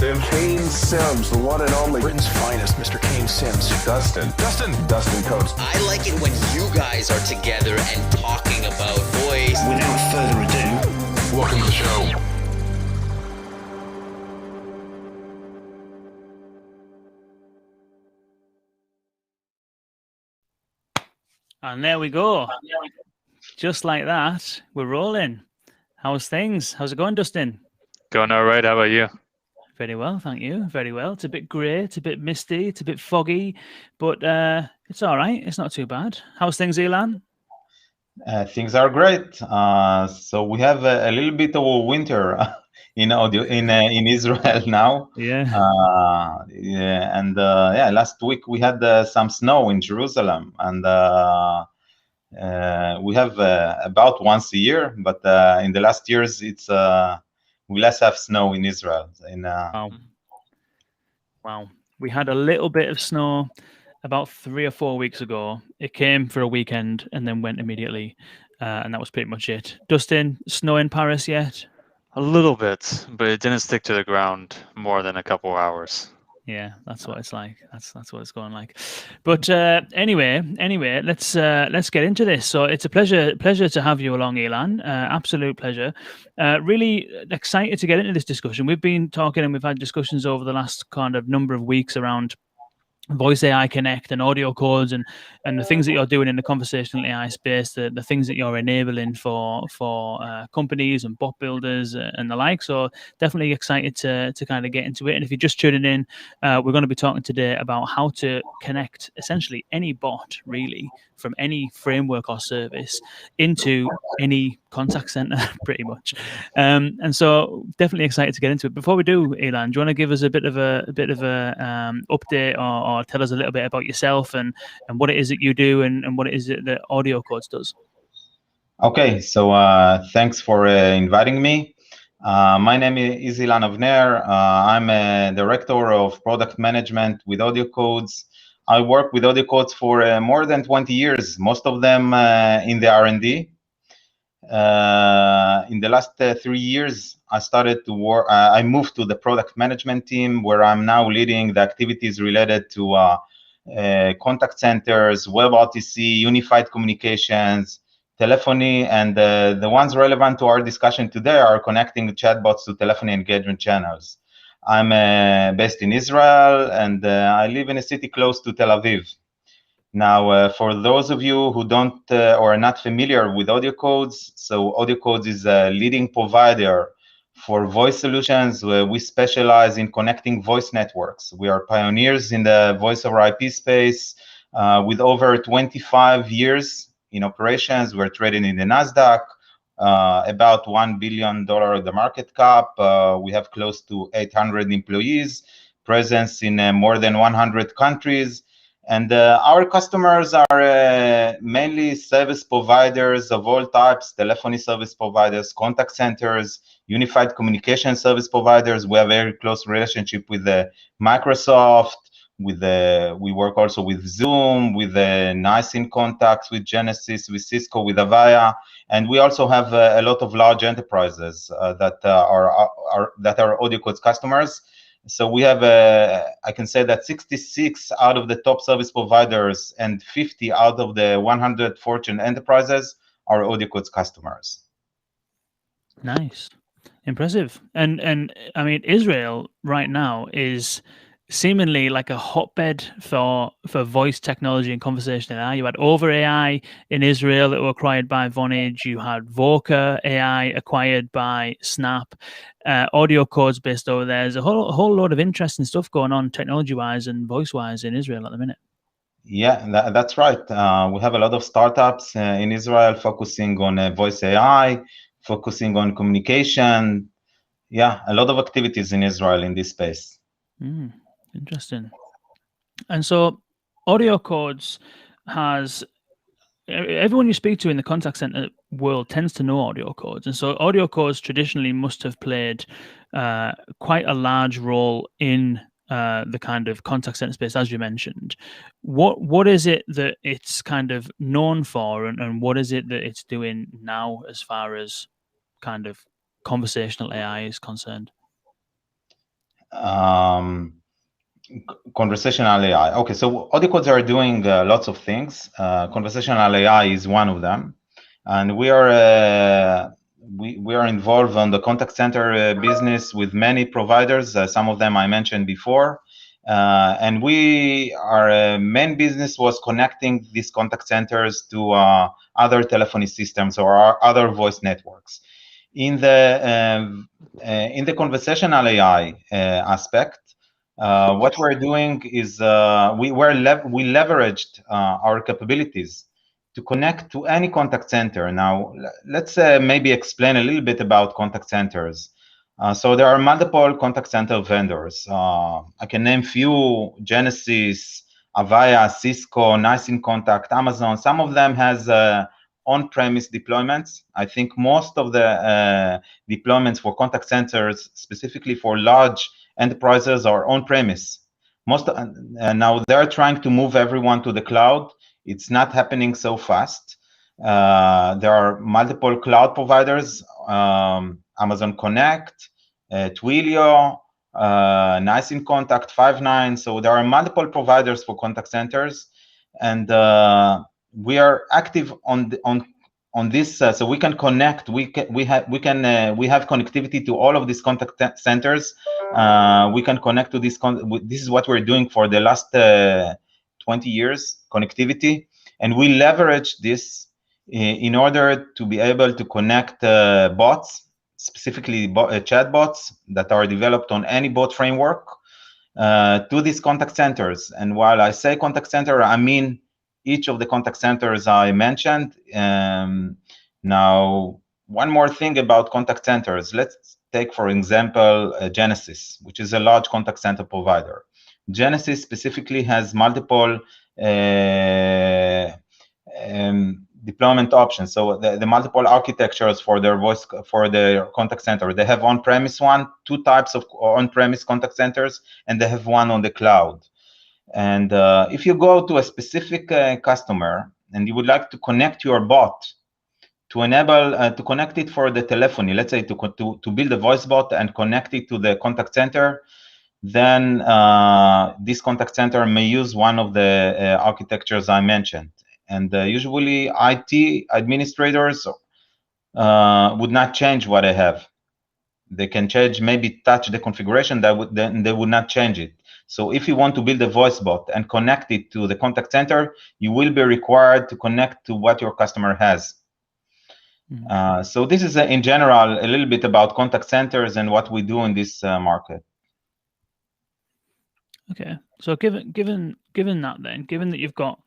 Sims. Kane Sims, the one and only. Britain's finest, Mr. Kane Sims. Dustin Coates. I like it when you guys are together and talking about voice. Without further ado, welcome to the show. And there we go. Just like that, we're rolling. How's things? How's it going, Dustin? Going all right. How about you? Very well, thank you. Very well. It's a bit grey, it's a bit misty, it's a bit foggy, but it's all right. It's not too bad. How's things, Ilan? Things are great. So we have a little bit of a winter in Israel now. Yeah. Last week we had some snow in Jerusalem, and we have about once a year, but in the last years it's we less have snow in Israel. Wow. We had a little bit of snow about 3 or 4 weeks ago. It came for a weekend and then went immediately, and that was pretty much it. Dustin, snow in Paris yet? A little bit, but it didn't stick to the ground more than a couple hours. Yeah, that's what it's like. That's what it's going like. But anyway, let's get into this. So it's a pleasure to have you along, Ilan. Absolute pleasure. Really excited to get into this discussion. We've been talking and we've had discussions over the last kind of number of weeks around Voice AI Connect and AudioCodes and the things that you're doing in the conversational AI space, the things that you're enabling for companies and bot builders and the like. So definitely excited to kind of get into it. And if you're just tuning in, we're going to be talking today about how to connect essentially any bot, really, from any framework or service into any contact center, pretty much. And so definitely excited to get into it. Before we do, Ilan, do you want to give us a bit of a update or tell us a little bit about yourself and what it is that you do and what it is that AudioCodes does? Okay, so thanks for inviting me. My name is Ilan Avner. I'm a director of product management with AudioCodes. I work with AudioCodes for more than 20 years, most of them in the R&D. In the last 3 years, I started to work. I moved to the product management team, where I'm now leading the activities related to contact centers, WebRTC, unified communications, telephony, and the ones relevant to our discussion today are connecting chatbots to telephony engagement channels. I'm based in Israel, and I live in a city close to Tel Aviv. Now, for those of you who don't or are not familiar with AudioCodes, so AudioCodes is a leading provider for voice solutions. Where we specialize in connecting voice networks. We are pioneers in the voice over IP space with over 25 years in operations. We're trading in the NASDAQ, about $1 billion the market cap. We have close to 800 employees, presence in more than 100 countries. And our customers are mainly service providers of all types: telephony service providers, contact centers, unified communication service providers. We have a very close relationship with Microsoft. We work also with Zoom, with NICE in contacts, with Genesys, with Cisco, with Avaya, and we also have a lot of large enterprises that are AudioCodes customers. So we have, I can say that 66 out of the top service providers and 50 out of the 100 Fortune enterprises are AudioCodes customers. Nice, impressive. And I mean, Israel right now is seemingly like a hotbed for voice technology and conversational AI. You had Over AI in Israel that were acquired by Vonage. You had Voca AI acquired by Snap. AudioCodes based over there. There's a whole lot of interesting stuff going on technology-wise and voice-wise in Israel at the minute. Yeah, that's right. We have a lot of startups in Israel focusing on voice AI, focusing on communication. Yeah, a lot of activities in Israel in this space. Interesting. And so AudioCodes has, everyone you speak to in the contact center world tends to know AudioCodes. And so AudioCodes traditionally must have played quite a large role in the kind of contact center space, as you mentioned. What is it that it's kind of known for, and what is it that it's doing now as far as kind of conversational AI is concerned? Conversational AI. Okay, so AudioCodes are doing lots of things. Conversational AI is one of them, and we are involved on the contact center business with many providers. Some of them I mentioned before, and our main business was connecting these contact centers to other telephony systems or other voice networks. In the conversational AI aspect, what we're doing is we leveraged our capabilities to connect to any contact center. Now, let's maybe explain a little bit about contact centers. So there are multiple contact center vendors. I can name few: Genesys, Avaya, Cisco, Nice in Contact, Amazon. Some of them has on-premise deployments. I think most of the deployments for contact centers, specifically for large enterprises, are on-premise. Now they're trying to move everyone to the cloud. It's not happening so fast. There are multiple cloud providers: Amazon Connect, Twilio, Nice in Contact, Five9. So there are multiple providers for contact centers, and we are active on this, so we can connect. We have connectivity to all of these contact centers. We can connect to this. This is what we're doing for the last 20 years, connectivity, and we leverage this in order to be able to connect bots, specifically chatbots that are developed on any bot framework, to these contact centers. And while I say contact center, I mean each of the contact centers I mentioned. Now, one more thing about contact centers. Let's take, for example, Genesys, which is a large contact center provider. Genesys specifically has multiple deployment options. So the multiple architectures for their contact center. They have on-premise one, two types of on-premise contact centers, and they have one on the cloud. And if you go to a specific customer and you would like to connect your bot to enable to connect it for the telephony, let's say to build a voice bot and connect it to the contact center, then this contact center may use one of the architectures I mentioned. And usually IT administrators would not change what I have. They can change, maybe touch the configuration, then they would not change it. So if you want to build a voice bot and connect it to the contact center, you will be required to connect to what your customer has. So this is, in general, a little bit about contact centers and what we do in this market. Okay, so given that, then, given that you've got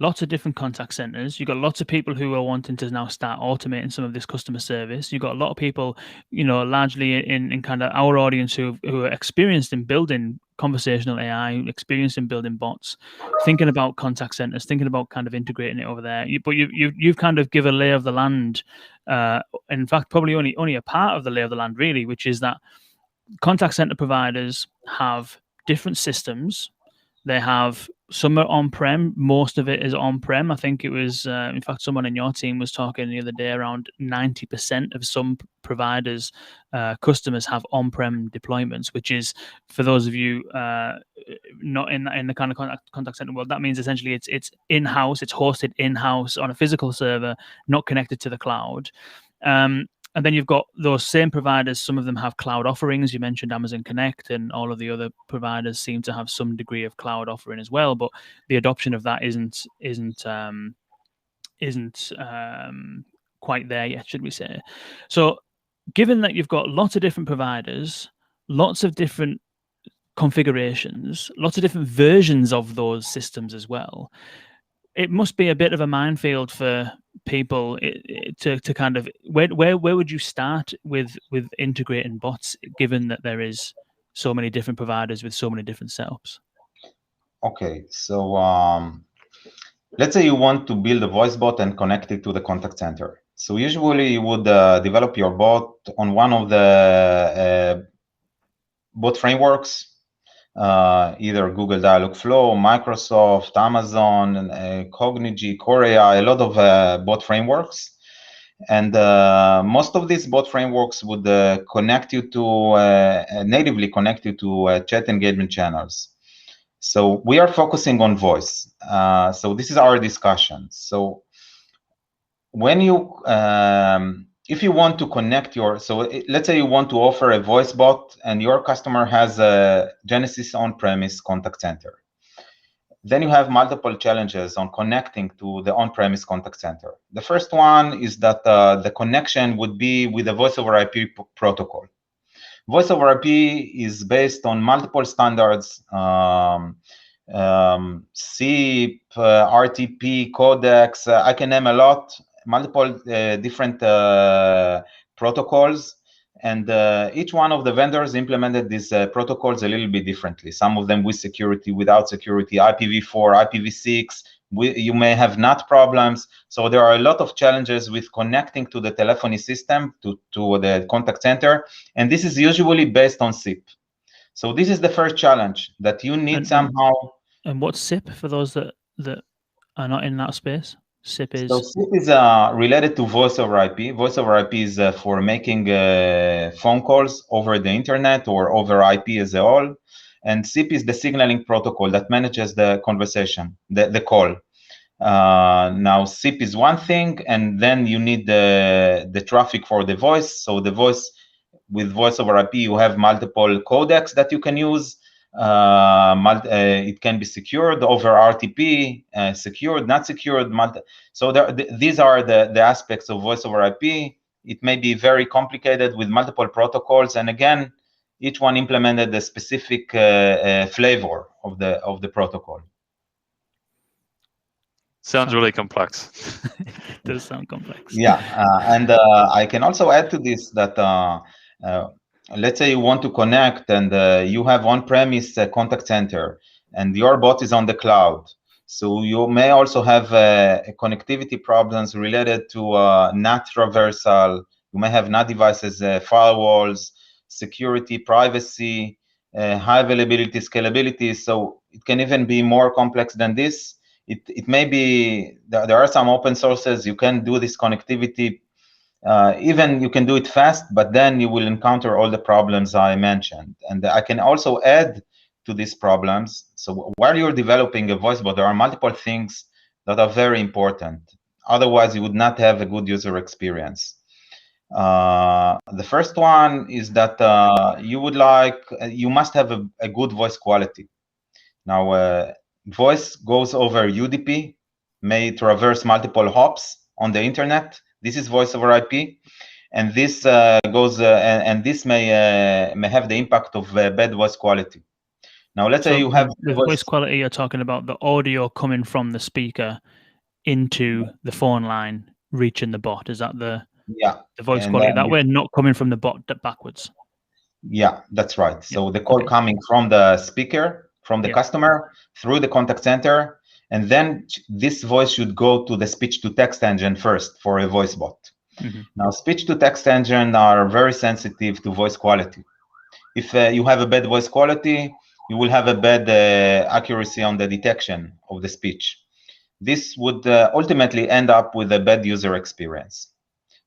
lots of different contact centers, you've got lots of people who are wanting to now start automating some of this customer service. You've got a lot of people, largely in kind of our audience who are experienced in building conversational AI, experienced in building bots, thinking about contact centers, thinking about kind of integrating it over there. But you've kind of given a lay of the land. In fact, probably only a part of the lay of the land, really, which is that contact center providers have different systems. They have some are on-prem. Most of it is on-prem. I think it was, in fact, someone in your team was talking the other day, around 90% of some providers, customers have on-prem deployments, which is, for those of you not in the kind of contact center world, that means essentially it's in-house, it's hosted in-house on a physical server, not connected to the cloud. And then you've got those same providers. Some of them have cloud offerings. You mentioned Amazon Connect, and all of the other providers seem to have some degree of cloud offering as well. But the adoption of that isn't quite there yet, should we say? So, given that you've got lots of different providers, lots of different configurations, lots of different versions of those systems as well, it must be a bit of a minefield for people to kind of where would you start with integrating bots, given that there is so many different providers with so many different setups? Okay, so let's say you want to build a voice bot and connect it to the contact center. So usually you would develop your bot on one of the bot frameworks. Either Google Dialogflow, Microsoft, Amazon, Cognigy, Core AI, a lot of bot frameworks. And most of these bot frameworks would connect you to natively connect you to chat engagement channels. So we are focusing on voice. So this is our discussion. So when you if you want to connect your, let's say you want to offer a voice bot and your customer has a Genesys on-premise contact center. Then you have multiple challenges on connecting to the on-premise contact center. The first one is that the connection would be with a voice over IP protocol. Voice over IP is based on multiple standards, SIP, RTP, codecs, I can name a lot, multiple different protocols. And each one of the vendors implemented these protocols a little bit differently. Some of them with security, without security, IPv4, IPv6. You may have NAT problems. So there are a lot of challenges with connecting to the telephony system, to the contact center. And this is usually based on SIP. So this is the first challenge, that you need somehow. And what's SIP for those that are not in that space? SIP is? So SIP is related to voice over IP. Voice over IP is for making phone calls over the internet or over IP as a whole. And SIP is the signaling protocol that manages the conversation, the call. Now SIP is one thing, and then you need the traffic for the voice. So the voice, with voice over IP, you have multiple codecs that you can use. It can be secured over RTP, secured, not secured. So these are the aspects of voice over IP. It may be very complicated with multiple protocols, and again, each one implemented a specific flavor of the protocol. Sounds really complex. It does sound complex. Yeah, and I can also add to this that let's say you want to connect and you have on-premise contact center and your bot is on the cloud. So you may also have connectivity problems related to NAT traversal. You may have NAT devices, firewalls, security, privacy, high availability, scalability. So it can even be more complex than this. It may be, there are some open sources, you can do this connectivity. Even you can do it fast, but then you will encounter all the problems I mentioned. And I can also add to these problems. So while you're developing a voice bot, there are multiple things that are very important. Otherwise, you would not have a good user experience. The first one is that you must have a good voice quality. Now, voice goes over UDP, may traverse multiple hops on the internet. This is voice over IP, and this this may have the impact of bad voice quality. Now, let's say you have the voice quality. You're talking about the audio coming from the speaker into the phone line, reaching the bot. Is that the voice quality that way, not coming from the bot backwards? Yeah, that's right. So the call coming from the speaker, from the customer, through the contact center. And then this voice should go to the speech-to-text engine first for a voice bot. Mm-hmm. Now, speech-to-text engine are very sensitive to voice quality. If you have a bad voice quality, you will have a bad accuracy on the detection of the speech. This would ultimately end up with a bad user experience.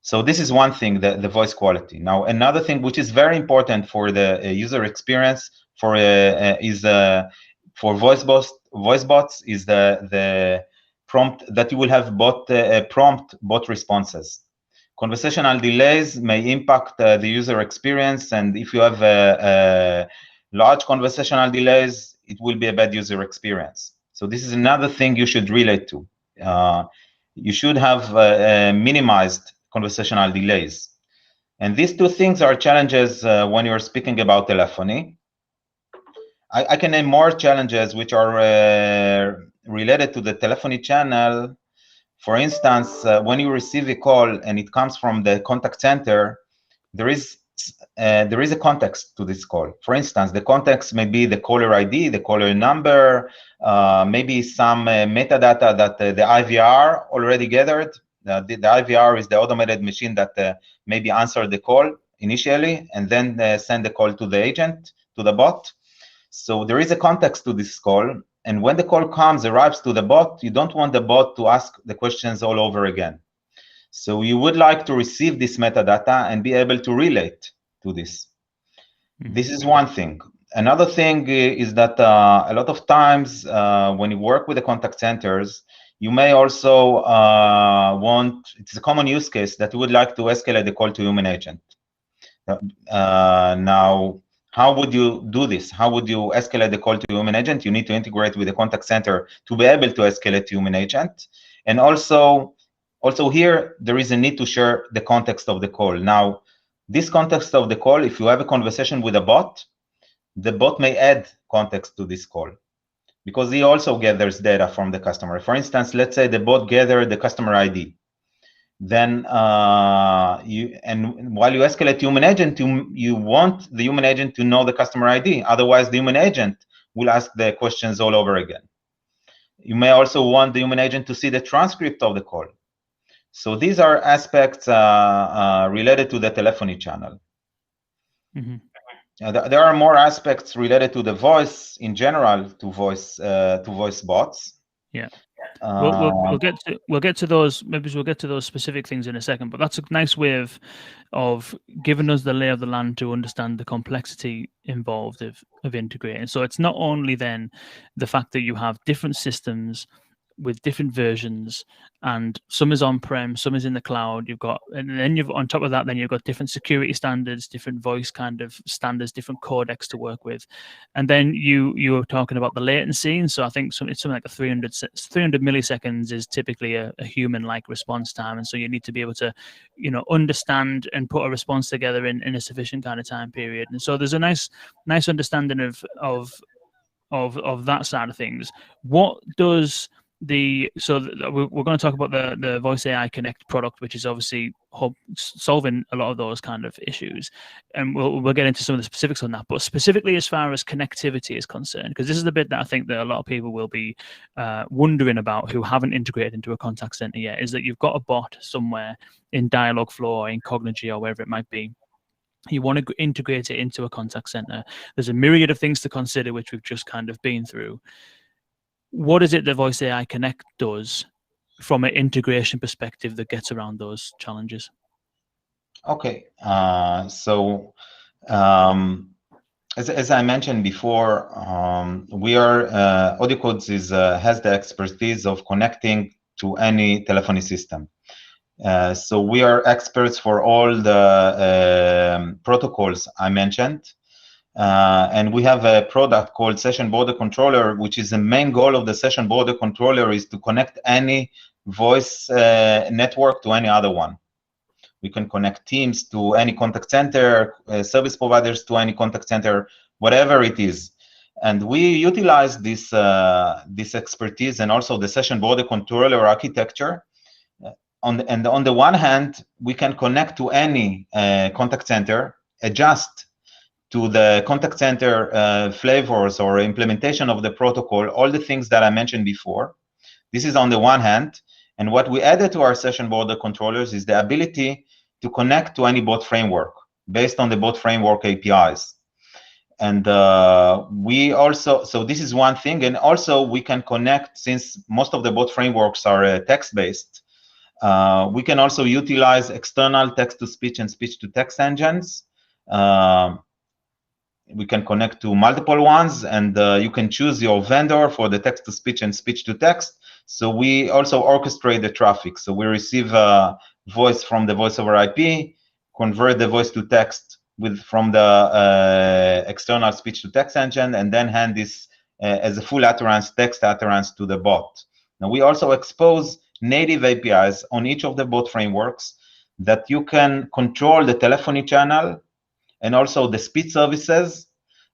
So this is one thing, the voice quality. Now, another thing which is very important for the user experience for Voicebots is the prompt that you will have prompt bot responses. Conversational delays may impact the user experience, and if you have large conversational delays, it will be a bad user experience. So this is another thing you should relate to. You should have minimized conversational delays. And these two things are challenges when you're speaking about telephony. I can name more challenges which are related to the telephony channel. For instance, when you receive a call and it comes from the contact center, there is a context to this call. For instance, the context may be the caller ID, the caller number, maybe some metadata that the IVR already gathered. The IVR is the automated machine that maybe answered the call initially and then send the call to the agent, to the bot. So there is a context to this call, and when the call arrives to the bot, you don't want the bot to ask the questions all over again. So you would like to receive this metadata and be able to relate to this. This is one thing. Another thing is that a lot of times when you work with the contact centers, you may also it's a common use case that you would like to escalate the call to human agent. Now, how would you do this? How would you escalate the call to human agent? You need to integrate with the contact center to be able to escalate to human agent. And also here, there is a need to share the context of the call. Now, this context of the call, if you have a conversation with a bot, the bot may add context to this call because he also gathers data from the customer. For instance, let's say the bot gathered the customer ID. Then while you escalate human agent, you want the human agent to know the customer ID. Otherwise, the human agent will ask the questions all over again. You may also want the human agent to see the transcript of the call. So these are aspects related to the telephony channel. There are more aspects related to the voice in general, to voice bots. Yeah. We'll get to those. Maybe we'll get to those specific things in a second. But that's a nice way of giving us the lay of the land to understand the complexity involved of integrating. So it's not only then the fact that you have different systems with different versions, and some is on-prem, some is in the cloud. And then you've on top of that, then you've got different security standards, different voice kind of standards, different codecs to work with, and then you were talking about the latency. And so I think it's something like 300 milliseconds is typically a human-like response time, and so you need to be able to, understand and put a response together in a sufficient kind of time period. And so there's a nice understanding of that side of things. What does we're going to talk about the Voice AI Connect product, which is obviously solving a lot of those kind of issues, and we'll get into some of the specifics on that. But specifically as far as connectivity is concerned, because this is the bit that I think that a lot of people will be wondering about who haven't integrated into a contact center yet, is that you've got a bot somewhere in Dialogflow or in Cognigy or wherever it might be. You want to integrate it into a contact center. There's a myriad of things to consider, which we've just kind of been through. What is it that Voice AI Connect does from an integration perspective that gets around those challenges? Okay, so as I mentioned before, we are AudioCodes has the expertise of connecting to any telephony system. So we are experts for all the protocols I mentioned. And we have a product called Session Border Controller, which is the main goal of the Session Border Controller is to connect any voice network to any other one. We can connect teams to any contact center, service providers to any contact center, whatever it is. And we utilize this expertise and also the Session Border Controller architecture. On the one hand, we can connect to any contact center, adjust to the contact center flavors or implementation of the protocol, all the things that I mentioned before. This is on the one hand. And what we added to our Session Border Controllers is the ability to connect to any bot framework based on the bot framework APIs. And so this is one thing. And also we can connect, since most of the bot frameworks are text-based, we can also utilize external text-to-speech and speech-to-text engines. We can connect to multiple ones, and you can choose your vendor for the text-to-speech and speech-to-text. So we also orchestrate the traffic. So we receive voice from the voice over IP, convert the voice to text from the external speech-to-text engine, and then hand this as a full utterance, text utterance to the bot. Now we also expose native APIs on each of the bot frameworks that you can control the telephony channel and also the speech services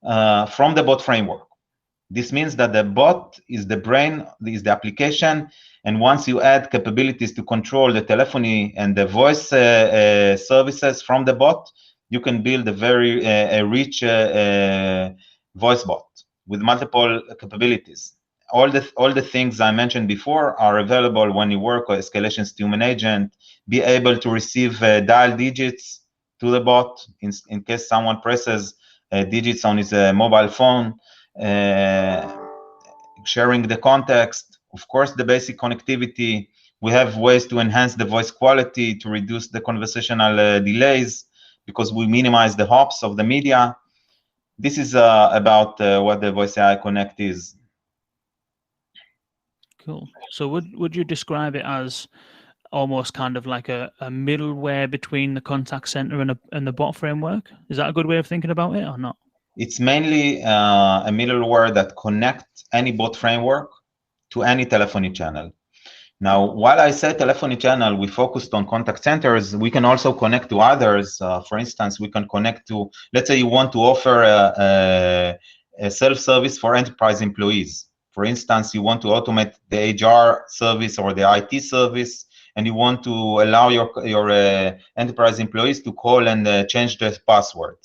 from the bot framework. This means that the bot is the brain, is the application, and once you add capabilities to control the telephony and the voice services from the bot, you can build a very rich voice bot with multiple capabilities. All the things I mentioned before are available when you work with escalations to human agent, be able to receive dial digits to the bot in case someone presses digits on his mobile phone, sharing the context, of course, the basic connectivity We have ways to enhance the voice quality, to reduce the conversational delays, because we minimize the hops of the media. This is about what the Voice AI Connect is. Cool. So would you describe it as almost kind of like a middleware between the contact center and the bot framework? Is that a good way of thinking about it or not? It's mainly a middleware that connects any bot framework to any telephony channel. Now, while I say telephony channel, we focused on contact centers. We can also connect to others. For instance, we can connect to, let's say you want to offer a self-service for enterprise employees. For instance, you want to automate the HR service or the IT service, and you want to allow your enterprise employees to call and change their password.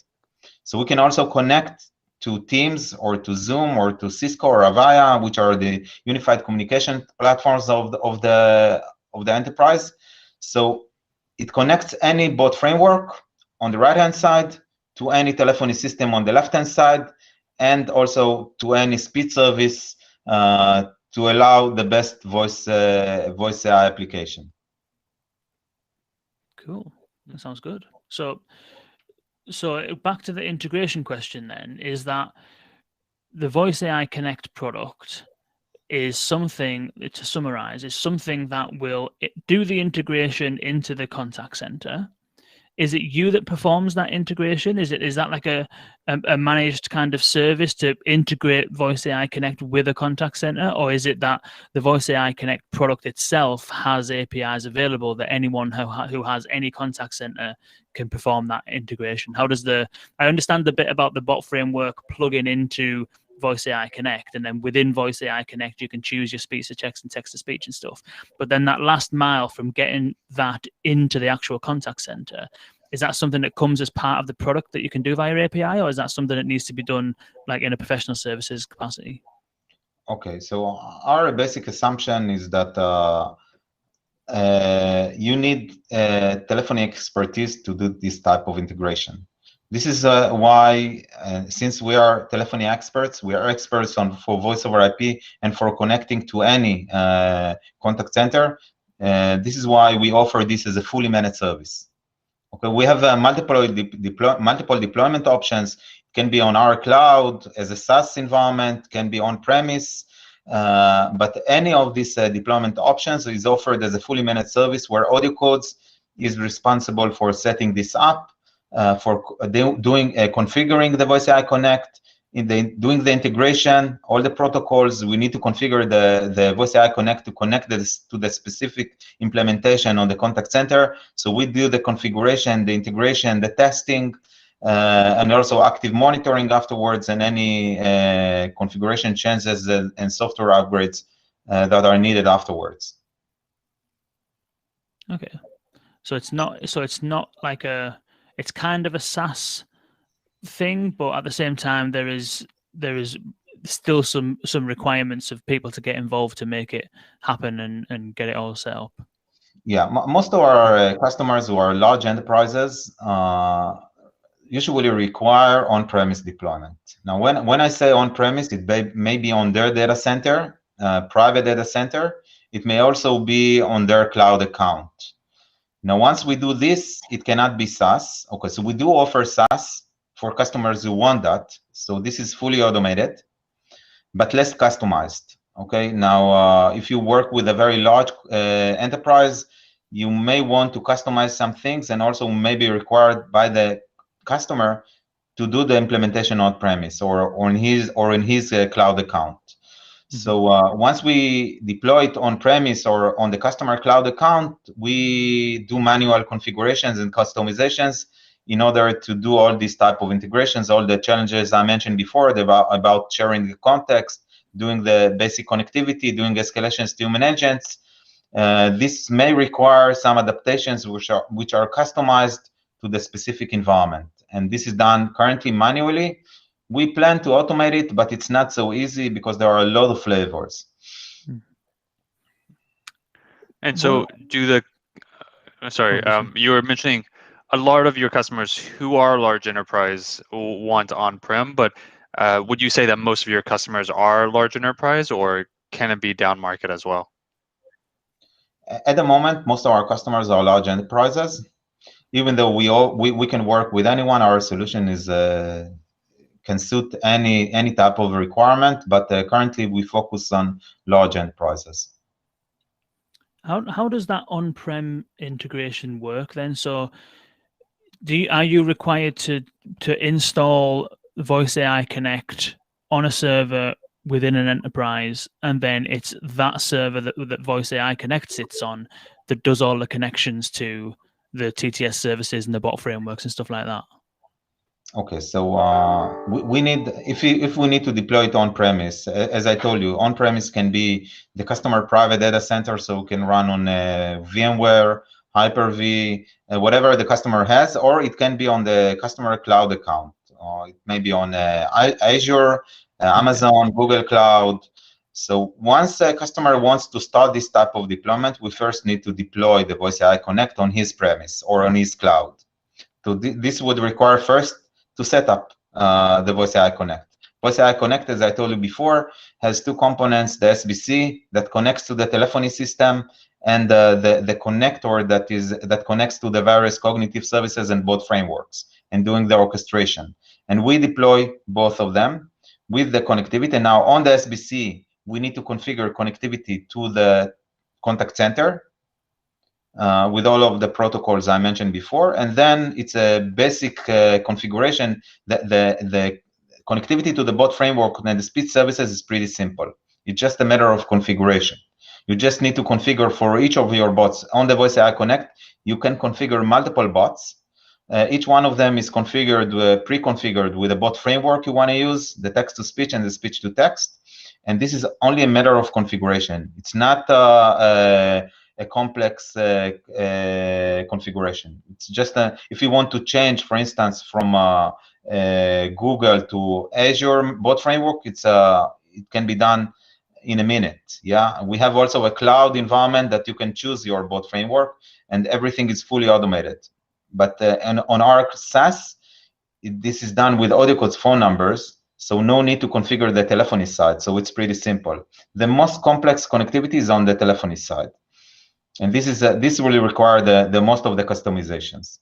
So we can also connect to Teams or to Zoom or to Cisco or Avaya, which are the unified communication platforms of the enterprise. So it connects any bot framework on the right-hand side to any telephony system on the left-hand side, and also to any speed service to allow the best voice AI application. Cool. That sounds good. So back to the integration question then, is that the Voice AI Connect product is something, to summarize, is something that will do the integration into the contact center. Is it you that performs that integration? Is that like a managed kind of service to integrate Voice AI Connect with a contact center, or is it that the Voice AI Connect product itself has APIs available that anyone who has any contact center can perform that integration? How does I understand the bit about the bot framework plugging into Voice AI Connect, and then within Voice AI Connect you can choose your speech to text and text to speech and stuff, but then that last mile from getting that into the actual contact center, is that something that comes as part of the product that you can do via API, or is that something that needs to be done like in a professional services capacity? Okay, so our basic assumption is that you need telephony expertise to do this type of integration. This is why, since we are telephony experts, we are experts for voice over IP and for connecting to any contact center. This is why we offer this as a fully managed service. Okay, we have multiple deployment options. It can be on our cloud as a SaaS environment, can be on-premise, but any of these deployment options is offered as a fully managed service where AudioCodes is responsible for setting this up, for configuring the Voice AI Connect, doing the integration, all the protocols. We need to configure the Voice AI Connect to connect this to the specific implementation on the contact center. So we do the configuration, the integration, the testing, and also active monitoring afterwards, and any configuration changes and software upgrades that are needed afterwards. Okay, so it's not like it's kind of a SaaS thing, but at the same time there is still some requirements of people to get involved to make it happen and get it all set up. Yeah, most of our customers who are large enterprises usually require on-premise deployment. Now, when I say on-premise, it may be on their data center, private data center. It may also be on their cloud account. Now, once we do this, it cannot be SaaS. Okay, so we do offer SaaS for customers who want that. So this is fully automated, but less customized. Okay, now if you work with a very large enterprise, you may want to customize some things, and also may be required by the customer to do the implementation on premise or in his cloud account. So once we deploy it on premise or on the customer cloud account, we do manual configurations and customizations in order to do all these type of integrations, all the challenges I mentioned before about sharing the context, doing the basic connectivity, doing escalations to human agents. This may require some adaptations which are customized to the specific environment, and this is done currently manually. We plan to automate it, but it's not so easy because there are a lot of flavors. And so, you were mentioning a lot of your customers who are large enterprise want on-prem, but would you say that most of your customers are large enterprise, or can it be down market as well? At the moment, most of our customers are large enterprises. Even though we can work with anyone, our solution is can suit any type of requirement, but currently we focus on large enterprises. How does that on-prem integration work then? So are you required to install Voice AI Connect on a server within an enterprise, and then it's that server that Voice AI Connect sits on that does all the connections to the TTS services and the bot frameworks and stuff like that? Okay, so we need, if we need to deploy it on premise, as I told you, on premise can be the customer private data center, so it can run on VMware, Hyper-V, whatever the customer has, or it can be on the customer cloud account. It may be on Azure, Amazon, Google Cloud. So once a customer wants to start this type of deployment, we first need to deploy the Voice AI Connect on his premise or on his cloud. So this would require first to set up the Voice AI Connect. Voice AI Connect, as I told you before, has two components: the SBC that connects to the telephony system, and the connector that connects to the various cognitive services and bot frameworks and doing the orchestration. And we deploy both of them with the connectivity. Now on the SBC, we need to configure connectivity to the contact center with all of the protocols I mentioned before, and then it's a basic configuration. The connectivity to the bot framework and the speech services is pretty simple. It's just a matter of configuration. You just need to configure for each of your bots. On the Voice AI Connect, you can configure multiple bots. Each one of them is configured, pre-configured with a bot framework you want to use, the text-to-speech and the speech-to-text. And this is only a matter of configuration. It's not a complex configuration. It's just if you want to change, for instance, from Google to Azure bot framework, it can be done in a minute. Yeah, we have also a cloud environment that you can choose your bot framework, and everything is fully automated. But and on our SaaS, this is done with AudioCodes phone numbers, so no need to configure the telephony side. So it's pretty simple. The most complex connectivity is on the telephony side. And this will require the most of the customizations.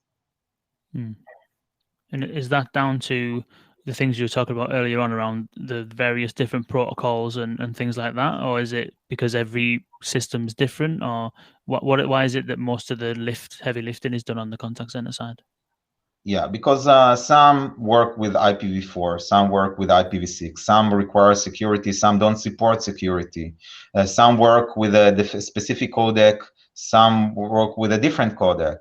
And is that down to the things you were talking about earlier on around the various different protocols and things like that, or is it because every system is different, or why is it that most of the heavy lifting is done on the contact center side? Yeah, because some work with IPv4, some work with IPv6, some require security, some don't support security, some work with a specific codec, some work with a different codec.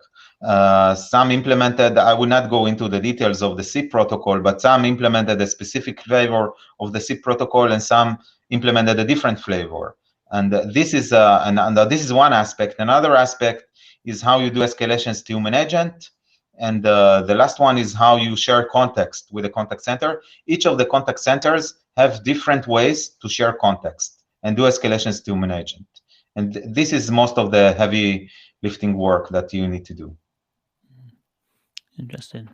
Some implemented, I will not go into the details of the SIP protocol, but some implemented a specific flavor of the SIP protocol, and some implemented a different flavor. And this is this is one aspect. Another aspect is how you do escalations to human agent. And the last one is how you share context with the contact center. Each of the contact centers have different ways to share context and do escalations to human agent. And this is most of the heavy lifting work that you need to do. Interesting.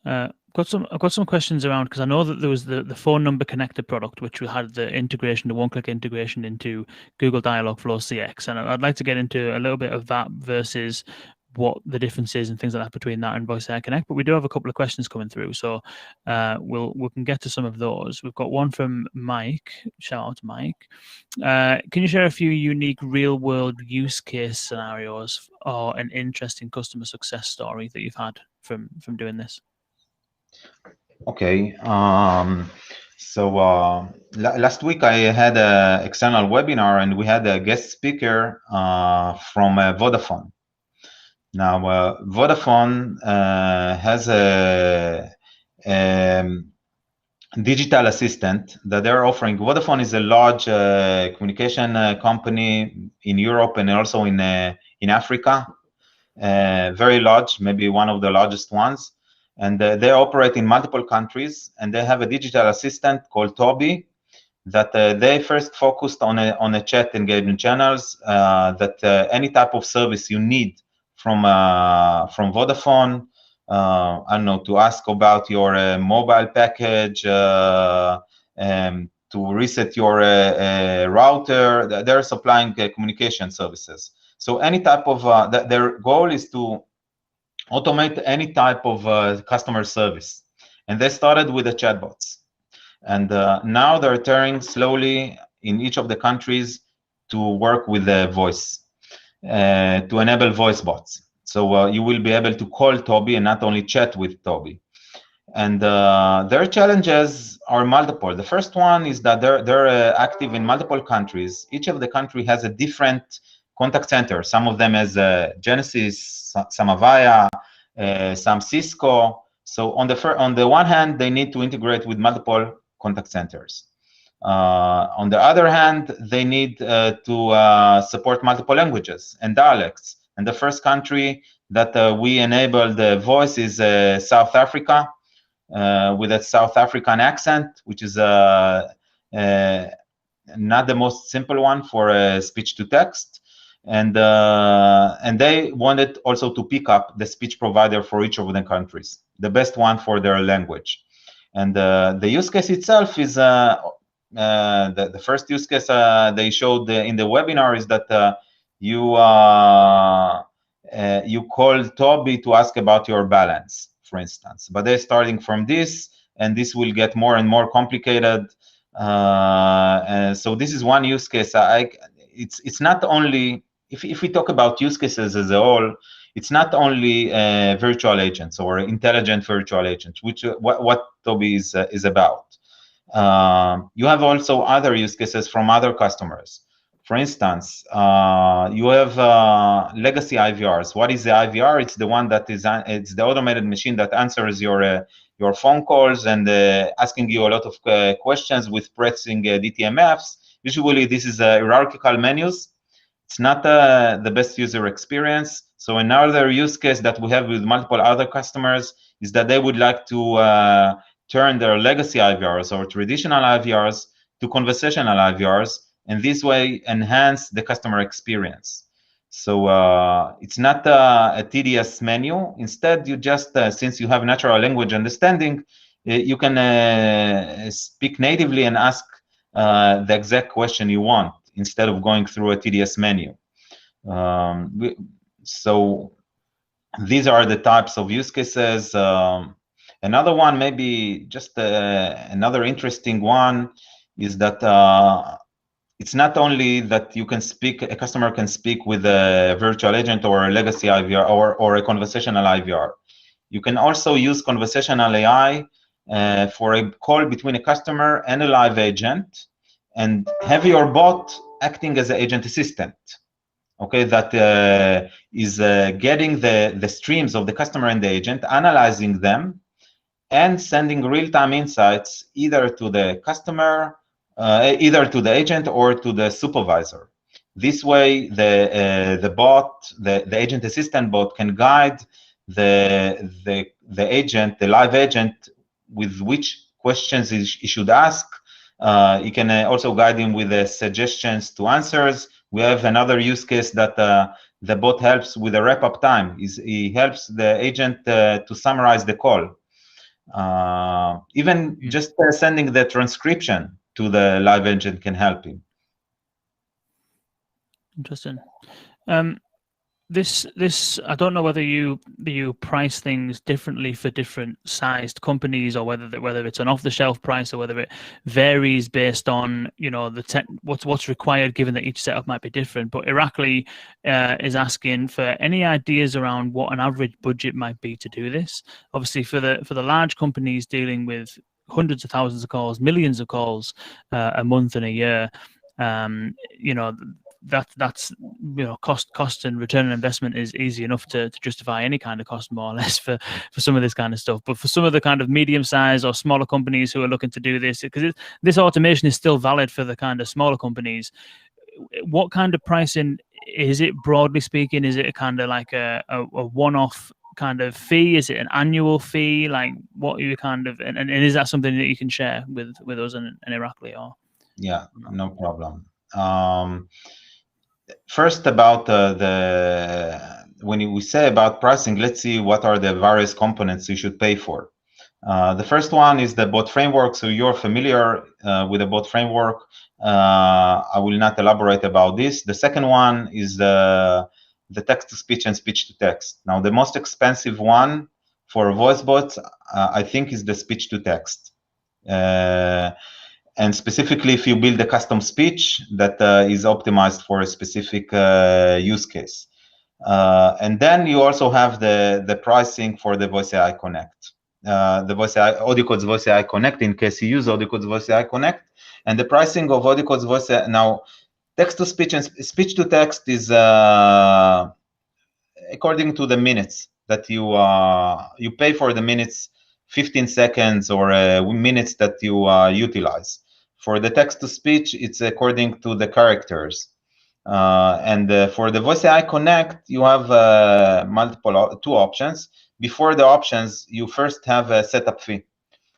I've got some questions around, because I know that there was the phone number connector product, which we had the integration, the one-click integration into Google Dialogflow CX, and I'd like to get into a little bit of that versus what the difference is and things like that between that and Voice AI Connect. But we do have a couple of questions coming through, so we can get to some of those. We've got one from Mike. Shout out to Mike. Can you share a few unique real-world use case scenarios or an interesting customer success story that you've had from doing this? Okay. So last week I had an external webinar, and we had a guest speaker from Vodafone. Now, Vodafone has a digital assistant that they're offering. Vodafone is a large communication company in Europe and also in Africa. Very large, maybe one of the largest ones. And they operate in multiple countries, and they have a digital assistant called Toby that they first focused on a chat engagement channels that any type of service you need from Vodafone, I don't know, to ask about your mobile package, to reset your router. They're supplying communication services. So any type of their goal is to automate any type of customer service, and they started with the chatbots, and now they're turning slowly in each of the countries to work with the voice, to enable voice bots. So you will be able to call Toby and not only chat with Toby. And their challenges are multiple. The first one is that they're active in multiple countries. Each of the country has a different contact center. Some of them has Genesys, some Avaya, some Cisco. So on the one hand, they need to integrate with multiple contact centers. On the other hand, they need to support multiple languages and dialects. And the first country that we enabled the voice is South Africa, with a South African accent, which is not the most simple one for speech to text. And they wanted also to pick up the speech provider for each of the countries, the best one for their language. And the use case itself is the first use case they showed in the webinar is that you call Toby to ask about your balance, for instance. But they're starting from this, and this will get more and more complicated. So this is one use case. It's not only, if we talk about use cases as a whole, it's not only virtual agents or intelligent virtual agents, which what Toby is about. You have also other use cases from other customers. For instance, you have legacy IVRs. What is the IVR? It's the one that it's the automated machine that answers your phone calls and asking you a lot of questions with pressing DTMFs. Usually, this is hierarchical menus. It's not the best user experience. So another use case that we have with multiple other customers is that they would like to turn their legacy IVRs or traditional IVRs to conversational IVRs, and this way enhance the customer experience. So it's not a tedious menu. Instead, you just, since you have natural language understanding, you can speak natively and ask the exact question you want instead of going through a tedious menu. So these are the types of use cases. Another one, maybe just another interesting one, is that it's not only that you can speak, a customer can speak with a virtual agent or a legacy IVR or a conversational IVR. You can also use conversational AI for a call between a customer and a live agent, and have your bot acting as an agent assistant. Okay, that is getting the streams of the customer and the agent, analyzing them, and sending real-time insights either to the customer, either to the agent or to the supervisor. This way, the bot, the agent assistant bot, can guide the agent, the live agent, with which questions he should ask. He can also guide him with the suggestions to answers. We have another use case that the bot helps with the wrap-up time. He helps the agent to summarize the call. Even just sending the transcription to the live agent can help him. Interesting. This I don't know whether you price things differently for different sized companies, or whether it's an off-the-shelf price, or whether it varies based on what's required, given that each setup might be different. But Irakli is asking for any ideas around what an average budget might be to do this. Obviously, for the large companies dealing with hundreds of thousands of calls, millions of calls a month and a year, that's cost and return on investment is easy enough to justify any kind of cost, more or less, for some of this kind of stuff. But for some of the kind of medium-sized or smaller companies who are looking to do this, because this automation is still valid for the kind of smaller companies, what kind of pricing is it, broadly speaking? Is it a kind of like a one-off kind of fee? Is it an annual fee? Like, what are you kind of, and is that something that you can share with us and Irakli? Or yeah, no problem. First, about when we say about pricing, let's see what are the various components you should pay for. The first one is the bot framework. So you're familiar with the bot framework. I will not elaborate about this. The second one is the text-to-speech and speech-to-text. Now, the most expensive one for Voicebots, I think, is the speech-to-text. And specifically, if you build a custom speech that is optimized for a specific use case. And then you also have the pricing for the Voice AI Connect. The AudioCodes Voice AI Connect, in case you use AudioCodes Voice AI Connect. And the pricing of AudioCodes Voice AI, now, text-to-speech and speech-to-text is according to the minutes that you pay for the minutes, 15 seconds or minutes that you utilize. For the text-to-speech, it's according to the characters. And for the Voice AI Connect, you have two options. Before the options, you first have a setup fee.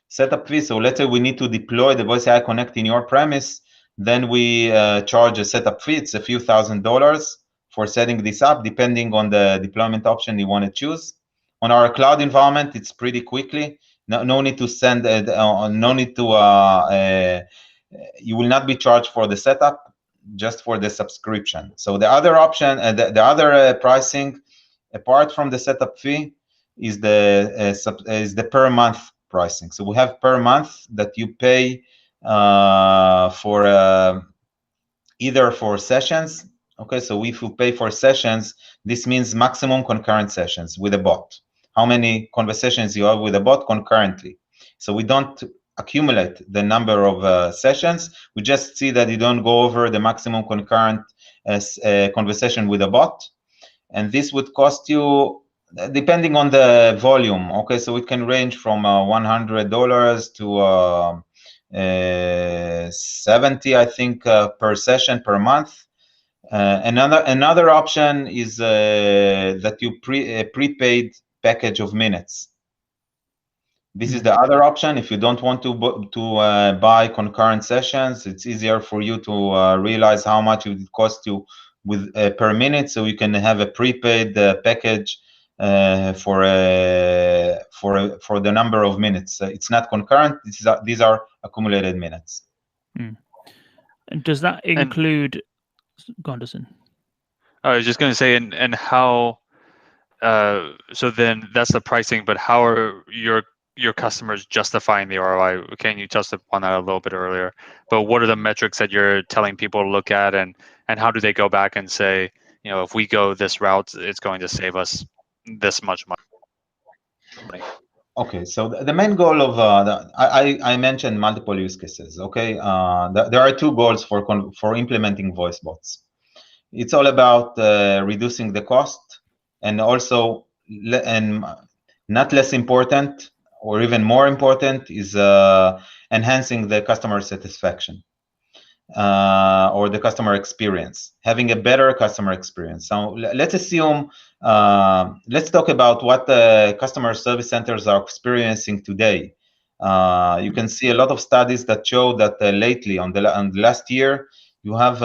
Setup fee. So let's say we need to deploy the Voice AI Connect in your premise, then we charge a setup fee. It's a few $1,000s for setting this up, depending on the deployment option you want to choose. On our cloud environment, it's pretty quickly. No need to send. No need to. You will not be charged for the setup, just for the subscription. So the other option, the other pricing, apart from the setup fee, is the per month pricing. So we have per month that you pay for either for sessions. Okay, so if you pay for sessions, this means maximum concurrent sessions with a bot. How many conversations you have with a bot concurrently. So we don't accumulate the number of sessions. We just see that you don't go over the maximum concurrent conversation with a bot. And this would cost you, depending on the volume. Okay, so it can range from $100 to 70, I think, per session per month. Another option is that you prepaid package of minutes. This is the other option. If you don't want to buy concurrent sessions, it's easier for you to realize how much it would cost you with per minute. So you can have a prepaid package for the number of minutes. It's not concurrent. These are accumulated minutes. And does that include? Go on, Dustin. I was just going to say, and how? So then that's the pricing, but how are your customers justifying the ROI? Can you touch upon that a little bit earlier? But what are the metrics that you're telling people to look at, and how do they go back and say, you know, if we go this route, it's going to save us this much money? Okay, so the main goal of I mentioned multiple use cases. Okay, there are two goals for implementing Voicebots. It's all about reducing the cost, and also, and not less important, or even more important, is enhancing the customer satisfaction or the customer experience, having a better customer experience. So let's assume, let's talk about what the customer service centers are experiencing today. You can see a lot of studies that show that lately, on the last year, you have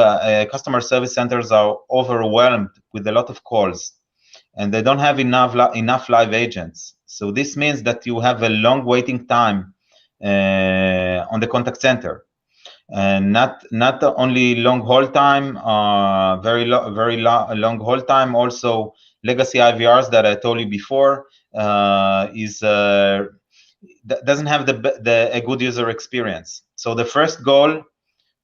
customer service centers are overwhelmed with a lot of calls, and they don't have enough live agents. So this means that you have a long waiting time on the contact center, and not only long hold time, very long hold time. Also, legacy IVRs that I told you before doesn't have a good user experience. So the first goal,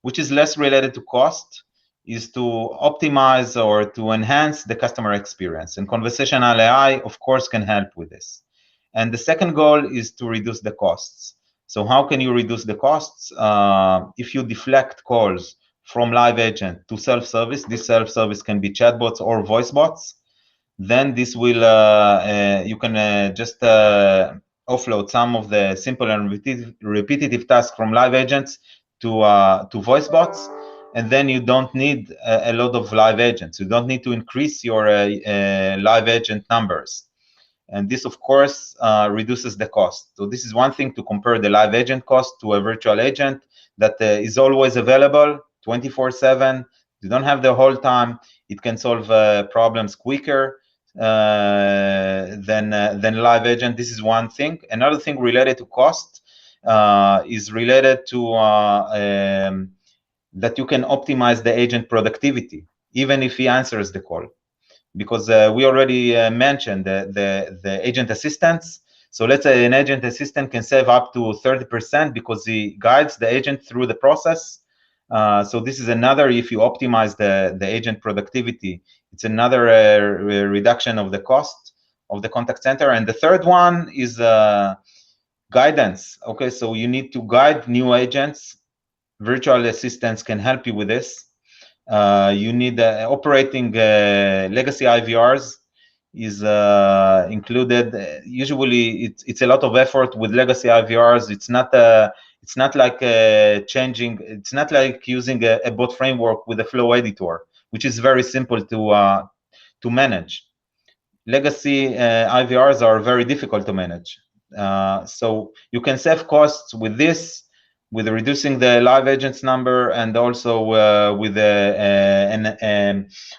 which is less related to cost, is to optimize or to enhance the customer experience. And conversational AI, of course, can help with this. And the second goal is to reduce the costs. So how can you reduce the costs? If you deflect calls from live agent to self-service, this self-service can be chatbots or voicebots, then this will, you can just offload some of the simple and repetitive tasks from live agents to voicebots, and then you don't need a lot of live agents. You don't need to increase your live agent numbers. And this, of course, reduces the cost. So this is one thing, to compare the live agent cost to a virtual agent that is always available 24/7. You don't have the whole time. It can solve problems quicker. than live agent. This is one thing. Another thing related to cost is related to that you can optimize the agent productivity, even if he answers the call. Because we already mentioned the agent assistants. So let's say an agent assistant can save up to 30% because he guides the agent through the process. So this is another, if you optimize the agent productivity, it's another reduction of the cost of the contact center. And the third one is guidance. Okay, so you need to guide new agents. Virtual assistants can help you with this. You need operating legacy IVRs is included. Usually, it's a lot of effort with legacy IVRs. It's not like changing. It's not like using a bot framework with a flow editor, which is very simple to manage. Legacy IVRs are very difficult to manage. So you can save costs with this, with reducing the live agents number, and also with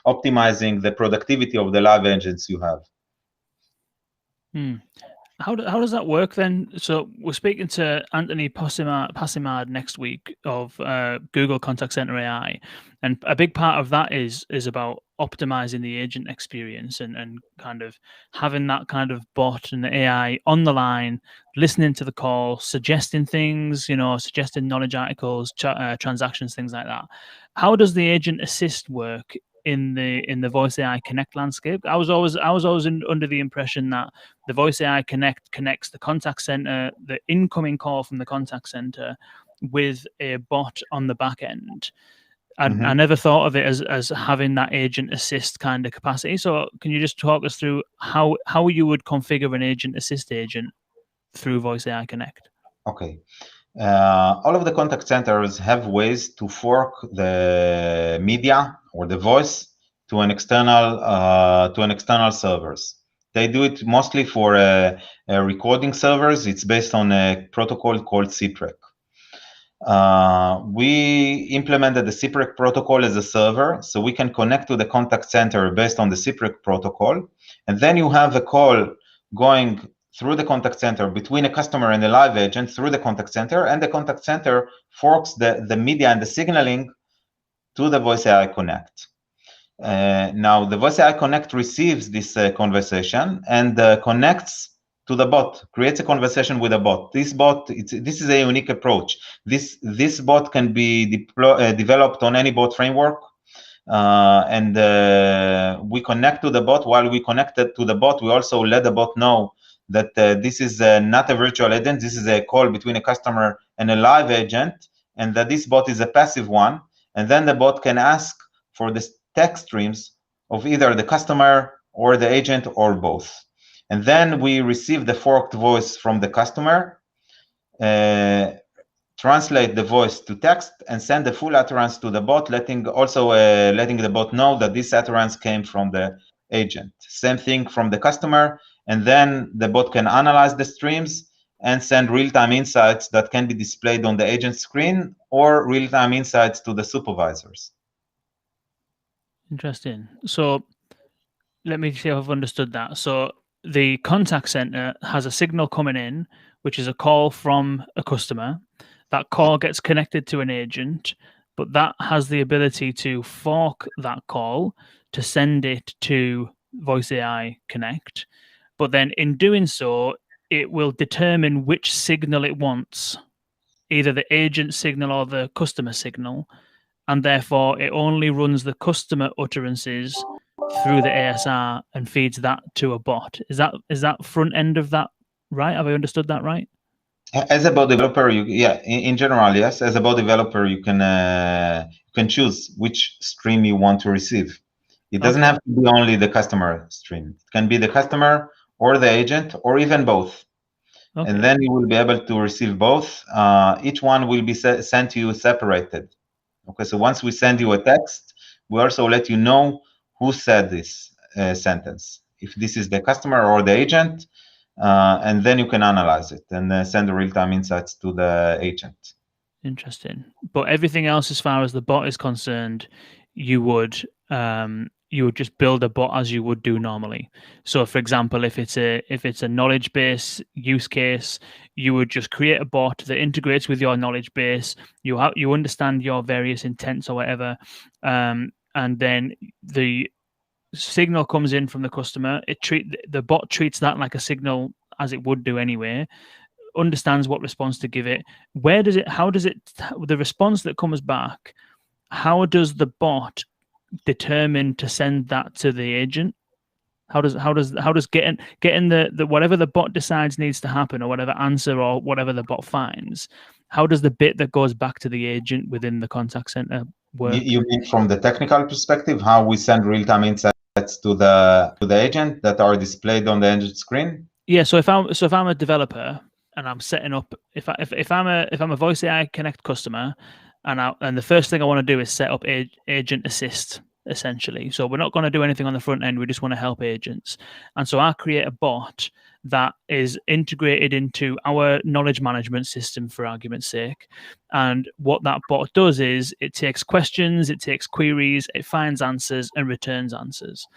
optimizing the productivity of the live agents you have. How does that work then? So we're speaking to Anthony Passimard next week of Google Contact Center AI, and a big part of that is about optimizing the agent experience and kind of having that kind of bot and the AI on the line, listening to the call, suggesting things, suggesting knowledge articles, transactions, things like that. How does the agent assist work in the Voice AI Connect landscape? I was always under the impression that the Voice AI Connect connects the contact center, the incoming call from the contact center, with a bot on the back end. I never thought of it as having that agent assist kind of capacity. So can you just talk us through how you would configure an agent assist agent through Voice AI Connect? Okay. All of the contact centers have ways to fork the media or the voice to an external servers. They do it mostly for recording servers. It's based on a protocol called CPREC. We implemented the CPREC protocol as a server, so we can connect to the contact center based on the CPREC protocol. And then you have a call going through the contact center between a customer and a live agent through the contact center, and the contact center forks the media and the signaling to the Voice AI Connect. Now, the Voice AI Connect receives this conversation and connects to the bot, creates a conversation with a bot. This bot, this is a unique approach. This bot can be developed on any bot framework, and we connect to the bot. While we connected to the bot, we also let the bot know that this is not a virtual agent. This is a call between a customer and a live agent, and that this bot is a passive one. And then the bot can ask for the text streams of either the customer or the agent or both. And then we receive the forked voice from the customer, translate the voice to text, and send the full utterance to the bot, letting the bot know that this utterance came from the agent. Same thing from the customer, and then the bot can analyze the streams and send real-time insights that can be displayed on the agent screen or real-time insights to the supervisors. Interesting. So let me see if I've understood that. So the contact center has a signal coming in, which is a call from a customer. That call gets connected to an agent, but that has the ability to fork that call to send it to Voice AI Connect. But then in doing so, it will determine which signal it wants, either the agent signal or the customer signal, and therefore it only runs the customer utterances through the ASR and feeds that to a bot. Is that front end of that right? Have I understood that right? As a bot developer, in general, yes. As a bot developer, you can choose which stream you want to receive. It doesn't have to be only the customer stream. It can be the customer or the agent or even both. Okay. And then you will be able to receive both. Each one will be sent to you separated. Okay, so once we send you a text, we also let you know who said this sentence, if this is the customer or the agent, and then you can analyze it and send the real-time insights to the agent. Interesting. But everything else, as far as the bot is concerned, you would you would just build a bot as you would do normally. So, for example, if it's a knowledge base use case, you would just create a bot that integrates with your knowledge base. You understand your various intents or whatever, and then the signal comes in from the customer. The bot treats that like a signal as it would do anyway. Understands what response to give it. The response that comes back, how does the bot determine to send that to the agent? How does getting the whatever the bot decides needs to happen, or whatever answer or whatever the bot finds, how does the bit that goes back to the agent within the contact center work? You mean from the technical perspective, how we send real-time insights to the agent that are displayed on the agent screen? Yeah. So if I'm a developer and I'm setting up, if I'm a Voice AI Connect customer, and the first thing I want to do is set up agent assist, essentially. So we're not going to do anything on the front end. We just want to help agents. And so I create a bot that is integrated into our knowledge management system, for argument's sake. And what that bot does is it takes questions, it takes queries, it finds answers and returns answers.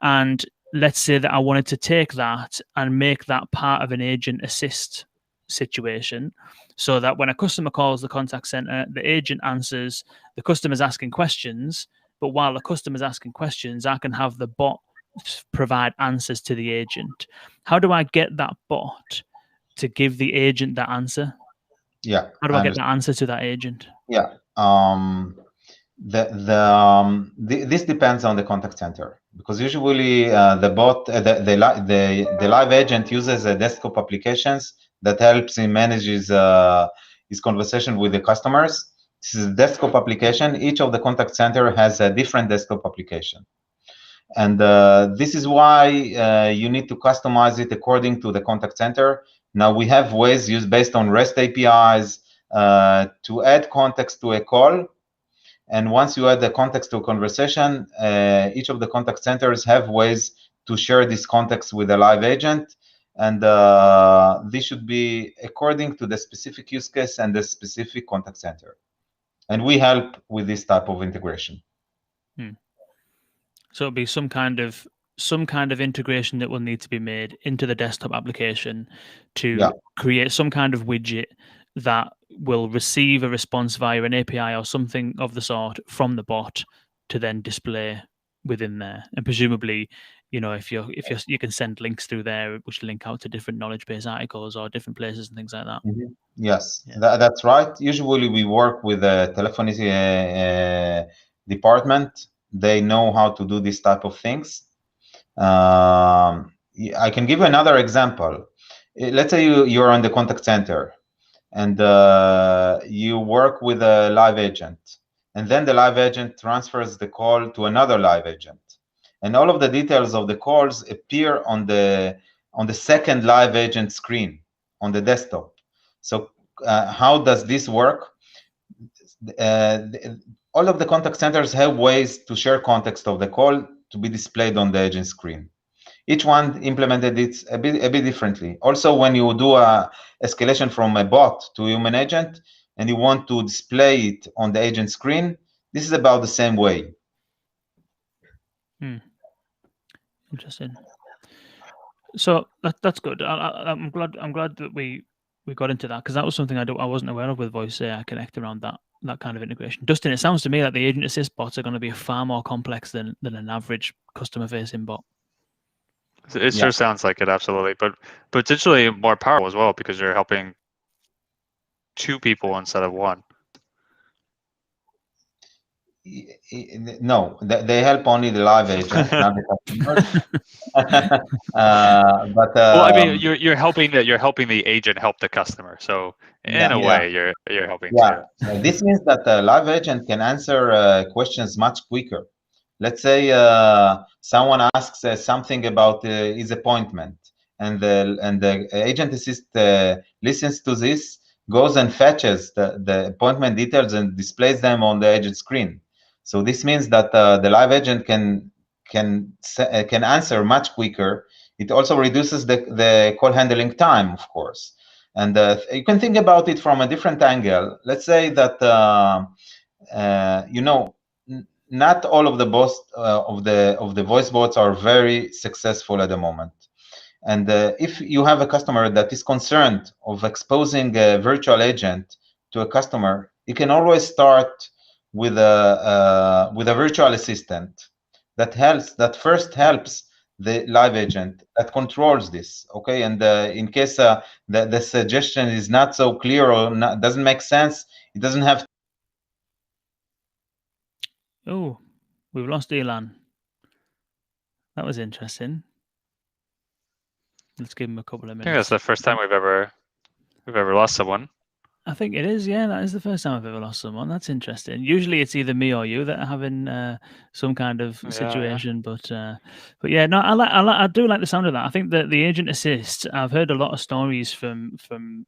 And let's say that I wanted to take that and make that part of an agent assist situation, so that when a customer calls the contact center, the agent answers, the customer's asking questions, but while the customer's asking questions, I can have the bot provide answers to the agent. How do I get that bot to give the agent that answer? Yeah. How do I get that answer to that agent? Yeah. This depends on the contact center, because usually the bot, the live agent uses desktop applications that helps him manage his conversation with the customers. This is a desktop application. Each of the contact center has a different desktop application. And this is why you need to customize it according to the contact center. Now we have ways used based on REST APIs to add context to a call. And once you add the context to a conversation, each of the contact centers have ways to share this context with a live agent. And this should be according to the specific use case and the specific contact center. And we help with this type of integration. So it'll be some kind of integration that will need to be made into the desktop application to create some kind of widget that will receive a response via an API or something of the sort from the bot to then display within there. And presumably, if you can send links through there which link out to different knowledge base articles or different places and things like that. Mm-hmm. Yes, that's right. Usually we work with the telephony department. They know how to do this type of things. I can give you another example. Let's say you're on the contact center and you work with a live agent, and then the live agent transfers the call to another live agent, and all of the details of the calls appear on the second live agent screen on the desktop. So how does this work? All of the contact centers have ways to share context of the call to be displayed on the agent screen. Each one implemented it a bit differently. Also, when you do a escalation from a bot to a human agent and you want to display it on the agent screen, this is about the same way. Interesting. So that's good. I'm glad that we got into that, because that was something I wasn't aware of with Voice AI Connect around that kind of integration. Dustin, it sounds to me like the agent assist bots are going to be far more complex than an average customer facing bot. It sure sounds like it, absolutely, but potentially more powerful as well, because you're helping two people instead of one. No, they help only the live agent, not the customers. But well, I mean, you're helping the agent help the customer. So in a way, you're helping too. This means that the live agent can answer questions much quicker. Let's say someone asks something about his appointment, and the agent assist listens to this, goes and fetches the appointment details and displays them on the agent screen. So this means that the live agent can answer much quicker. It also reduces the call handling time, of course. And you can think about it from a different angle. Let's say that not all of the voice bots are very successful at the moment. And if you have a customer that is concerned of exposing a virtual agent to a customer, you can always start with a virtual assistant that first helps the live agent, that controls this. Okay, and in case the suggestion is not so clear or doesn't make sense, it doesn't have. Oh, we've lost Ilan. That was interesting. Let's give him a couple of I minutes. think that's the first time we've ever lost someone. I think it is. Yeah, that is the first time I've ever lost someone. That's interesting. Usually, it's either me or you that are having some kind of situation. But yeah, no, I do like the sound of that. I think that the agent assist. I've heard a lot of stories from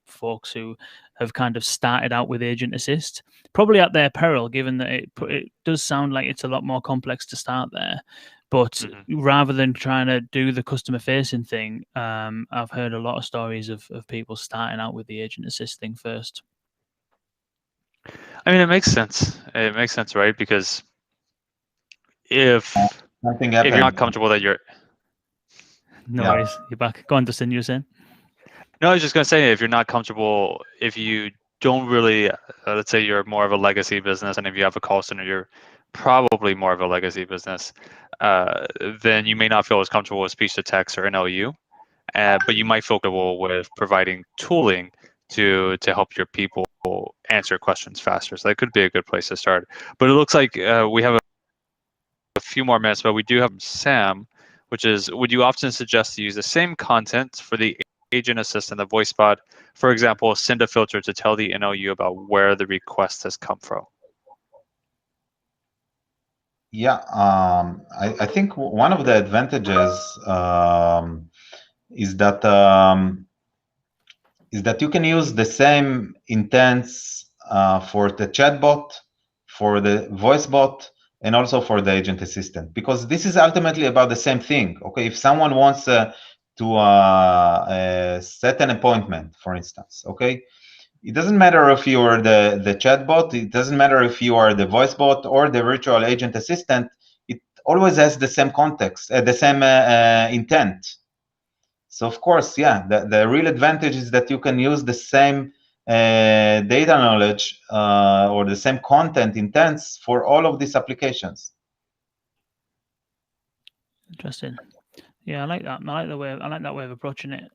folks who have kind of started out with agent assist, probably at their peril, given that it does sound like it's a lot more complex to start there. But rather than trying to do the customer facing thing, I've heard a lot of stories of people starting out with the agent assist thing first. I mean, it makes sense. It makes sense, right? Because if you're not comfortable that you're... No worries, you're back. Go on, Dustin, you were saying? No, I was just going to say, if you're not comfortable, if you don't really, let's say you're more of a legacy business, and if you have a call center, you're probably more of a legacy business, then you may not feel as comfortable with speech to text or NLU, but you might feel comfortable with providing tooling to help your people answer questions faster. So that could be a good place to start. But it looks like we have a few more minutes, but we do have Sam, which is, would you often suggest to use the same content for the agent assist and the voice bot? For example, send a filter to tell the NLU about where the request has come from. Yeah, I think one of the advantages is that you can use the same intents for the chatbot, for the voice bot, and also for the agent assistant, because this is ultimately about the same thing. Okay, if someone wants to set an appointment, for instance, okay, it doesn't matter if you are the chatbot, it doesn't matter if you are the voice bot or the virtual agent assistant, it always has the same context, the same intent. So of course, yeah, the real advantage is that you can use the same data knowledge or the same content intents for all of these applications. Interesting. Yeah, I like that. I like that way of approaching it.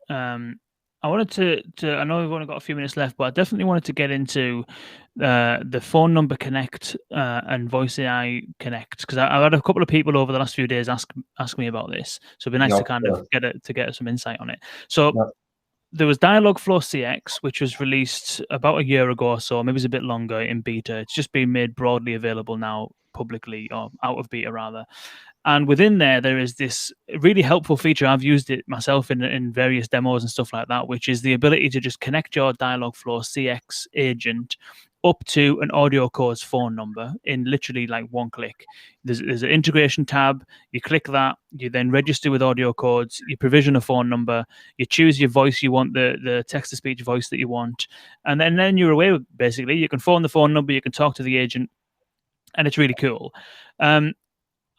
I wanted to. I know we've only got a few minutes left, but I definitely wanted to get into the phone number connect and voice AI connect, because I've had a couple of people over the last few days ask me about this. So it'd be nice to kind of get some insight on it. So there was Dialogflow CX, which was released about a year ago or so, maybe it's a bit longer in beta. It's just been made broadly available now, publicly, or out of beta rather. And within there is this really helpful feature. I've used it myself in various demos and stuff like that, which is the ability to just connect your Dialogflow CX agent up to an AudioCodes phone number in literally like one click. There's an integration tab. You click that. You then register with AudioCodes. You provision a phone number. You choose your voice you want, the text-to-speech voice that you want. And then you're away, basically. You can phone the phone number. You can talk to the agent. And it's really cool.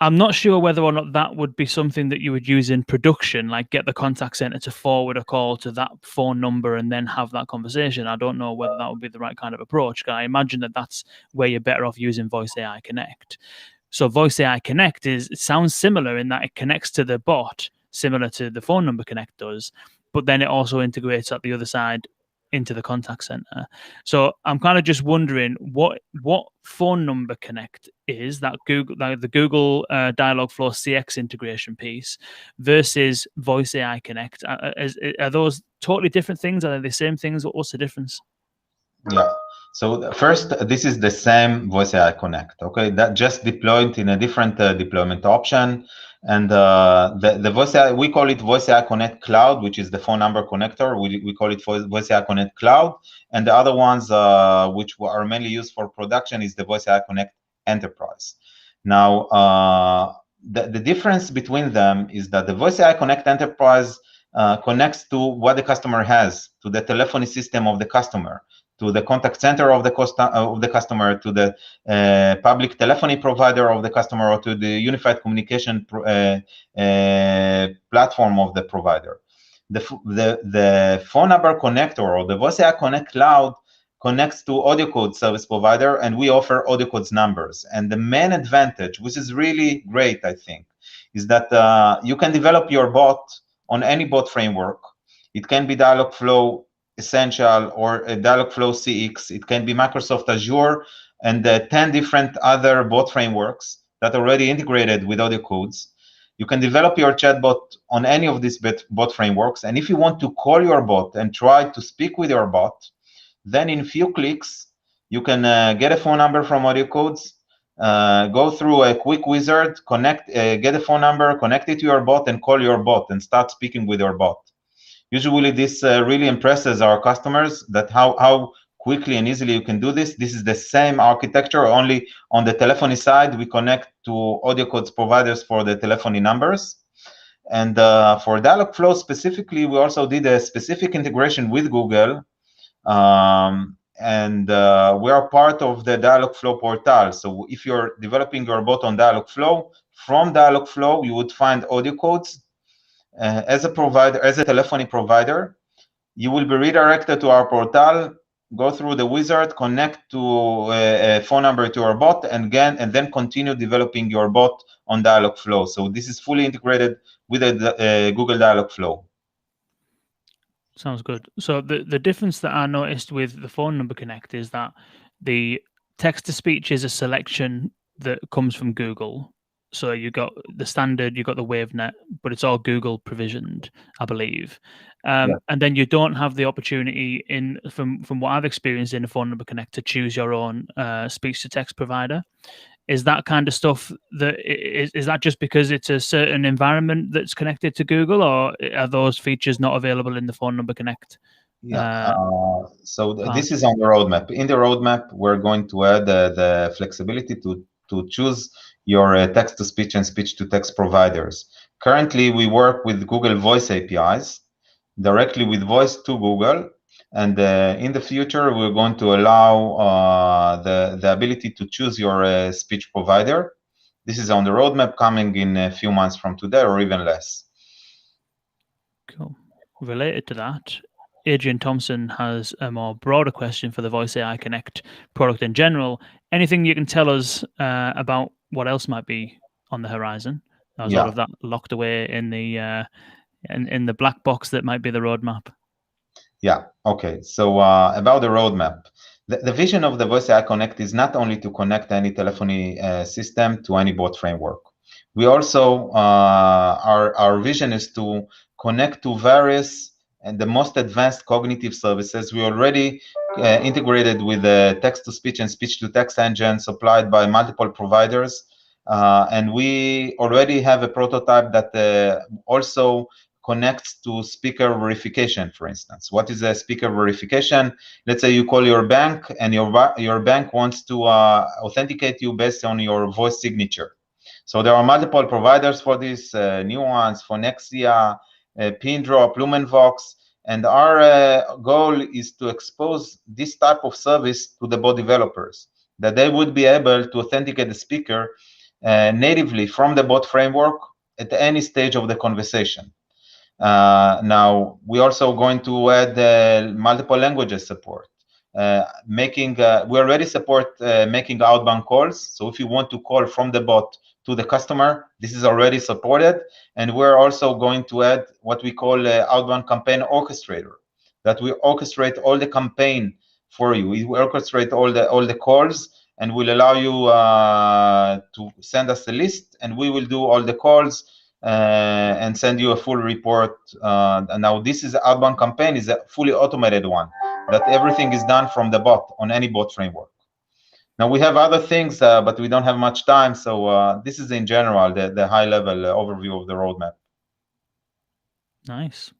I'm not sure whether or not that would be something that you would use in production, like get the contact center to forward a call to that phone number and then have that conversation. I don't know whether that would be the right kind of approach. I imagine that that's where you're better off using Voice AI Connect. So Voice AI Connect it sounds similar in that it connects to the bot, similar to the phone number connect does, but then it also integrates at the other side into the contact center. So I'm kind of just wondering what phone number connect is, that the Google Dialogflow CX integration piece versus Voice AI Connect. Are those totally different things? Are they the same things? What's the difference? Yeah. So first, this is the same Voice AI Connect. Okay, that just deployed in a different deployment option, and the Voice AI, we call it Voice AI Connect Cloud, which is the phone number connector. We call it Voice AI Connect Cloud, and the other ones which are mainly used for production is the Voice AI Connect Enterprise. Now, the difference between them is that the Voice AI Connect Enterprise connects to what the customer has, to the telephony system of the customer. to the contact center of the customer, to the public telephony provider of the customer, or to the unified communication platform of the provider. The phone number connector or the Voice AI Connect Cloud connects to AudioCodes service provider, and we offer AudioCodes numbers. And the main advantage, which is really great, I think, is that you can develop your bot on any bot framework. It can be Dialogflow Essential or Dialogflow CX. It can be Microsoft Azure and 10 different other bot frameworks that are already integrated with AudioCodes. You can develop your chatbot on any of these bot frameworks. And if you want to call your bot and try to speak with your bot, then in few clicks, you can get a phone number from AudioCodes, go through a quick wizard, get a phone number, connect it to your bot, and call your bot and start speaking with your bot. Usually, this really impresses our customers that how quickly and easily you can do this. This is the same architecture, only on the telephony side, we connect to AudioCodes providers for the telephony numbers. And for Dialogflow specifically, we also did a specific integration with Google. And we are part of the Dialogflow portal. So if you're developing your bot on Dialogflow, from Dialogflow, you would find AudioCodes as a provider, as a telephony provider. You will be redirected to our portal, go through the wizard, connect to a phone number to your bot, and then continue developing your bot on Dialogflow. So this is fully integrated with the Google Dialogflow. Sounds good. So the difference that I noticed with the phone number connect is that the text-to-speech is a selection that comes from Google. So you got the standard, you got the WaveNet, but it's all Google provisioned, I believe. And then you don't have the opportunity from what I've experienced in a phone number connect to choose your own speech-to-text provider. Is that kind of stuff is that just because it's a certain environment that's connected to Google, or are those features not available in the phone number connect? This is on the roadmap. In the roadmap, we're going to add the flexibility to choose your text-to-speech and speech-to-text providers. Currently, we work with Google Voice APIs directly with voice to Google. And in the future, we're going to allow the ability to choose your speech provider. This is on the roadmap coming in a few months from today or even less. Cool. Related to that, Adrian Thompson has a more broader question for the Voice AI Connect product in general. Anything you can tell us about what else might be on the horizon? There's a lot of that locked away in the black box that might be the roadmap. Yeah, okay. So about the roadmap, the vision of the Voice AI Connect is not only to connect any telephony system to any bot framework. We also, our vision is to connect to various and the most advanced cognitive services. We already integrated with the text-to-speech and speech-to-text engine supplied by multiple providers. And we already have a prototype that also connects to speaker verification, for instance. What is a speaker verification? Let's say you call your bank and your bank wants to authenticate you based on your voice signature. So there are multiple providers for this, new ones, for Nexia, Pindrop, LumenVox, and our goal is to expose this type of service to the bot developers, that they would be able to authenticate the speaker natively from the bot framework at any stage of the conversation. Now, we're also going to add multiple languages support. We already support making outbound calls. So if you want to call from the bot to the customer, this is already supported. And we're also going to add what we call outbound campaign orchestrator, that we orchestrate all the campaign for you. We orchestrate all the calls, and will allow you to send us a list, and we will do all the calls and send you a full report. And now this is outbound campaign is a fully automated one, that everything is done from the bot on any bot framework. Now we have other things, but we don't have much time. So this is in general the high level overview of the roadmap. Nice.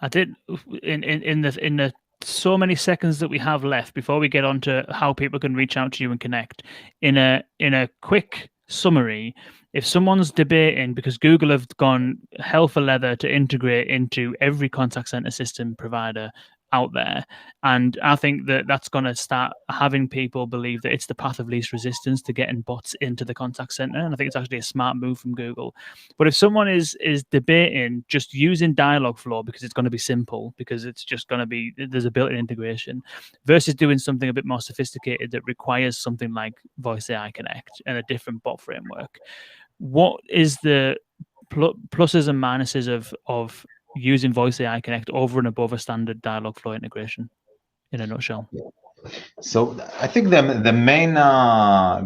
I did in the so many seconds that we have left before we get on to how people can reach out to you and connect. In a quick summary, if someone's debating, because Google have gone hell for leather to integrate into every contact center system provider out there. And I think that that's going to start having people believe that it's the path of least resistance to getting bots into the contact center. And I think it's actually a smart move from Google. But if someone is debating just using Dialogflow because it's going to be simple, because it's just going to be, there's a built-in integration, versus doing something a bit more sophisticated that requires something like Voice AI Connect and a different bot framework, what is the pluses and minuses of using Voice AI Connect over and above a standard Dialogflow integration, in a nutshell? So I think the main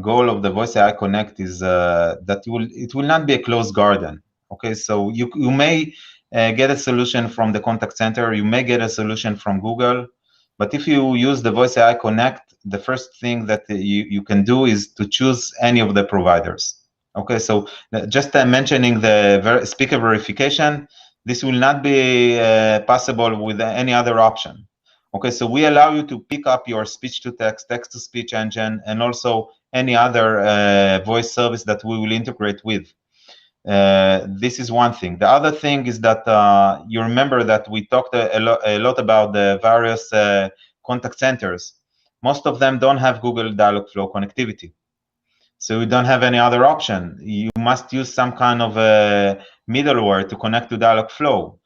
goal of the Voice AI Connect is that it will not be a closed garden. Okay, so you may get a solution from the contact center, you may get a solution from Google, but if you use the Voice AI Connect, the first thing that you can do is to choose any of the providers. Okay, so just mentioning the speaker verification, this will not be possible with any other option. Okay, so we allow you to pick up your speech-to-text, text-to-speech engine, and also any other voice service that we will integrate with. This is one thing. The other thing is that you remember that we talked a lot about the various contact centers. Most of them don't have Google Dialogflow connectivity. So you don't have any other option. You must use some kind of a middleware to connect to Dialogflow.